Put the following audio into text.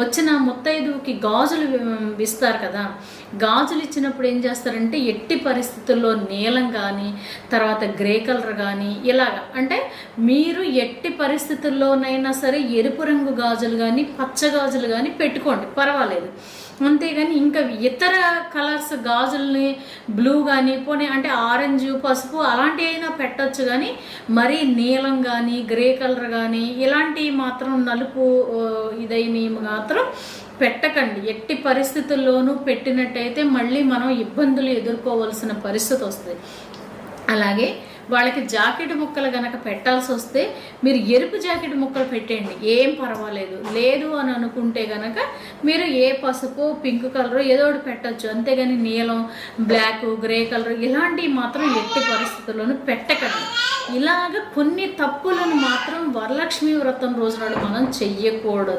వచ్చిన ముత్తైదువుకి గాజులు ఇస్తారు కదా, గాజులు ఇచ్చినప్పుడు ఏం చేస్తారంటే ఎట్టి పరిస్థితుల్లో నీలం కానీ తర్వాత గ్రే కలర్ కానీ ఇలాగ అంటే మీరు ఎట్టి పరిస్థితుల్లోనైనా సరే ఎరుపు రంగు గాజులు కానీ పచ్చ గాజులు కానీ పెట్టుకోండి, పర్వాలేదు. అంతేగాని ఇంకా ఇతర కలర్స్ గాజుల్ని బ్లూ కానీ పోనీ అంటే ఆరెంజ్ పసుపు అలాంటివి అయినా పెట్టచ్చు, కానీ మరీ నీలం కానీ గ్రే కలర్ కానీ ఇలాంటివి మాత్రం నలుపు ఇదైనవి మాత్రం పెట్టకండి. ఎట్టి పరిస్థితుల్లోనూ పెట్టినట్టయితే మళ్ళీ మనం ఇబ్బందులు ఎదుర్కోవాల్సిన పరిస్థితి వస్తుంది. అలాగే వాళ్ళకి జాకెట్ ముక్కలు కనుక పెట్టాల్సి వస్తే మీరు ఎరుపు జాకెట్ ముక్కలు పెట్టండి, ఏం పర్వాలేదు. లేదు అని అనుకుంటే కనుక మీరు ఏ పసుపు పింక్ కలర్ ఏదో ఒకటి పెట్టచ్చు, అంతేగాని నీలం బ్లాక్ గ్రే కలర్ ఇలాంటివి మాత్రం ఎట్టి పరిస్థితుల్లోనూ పెట్టకండి. ఇలాగ కొన్ని తప్పులను మాత్రం వరలక్ష్మి వ్రతం రోజు నాడు మనం చెయ్యకూడదు.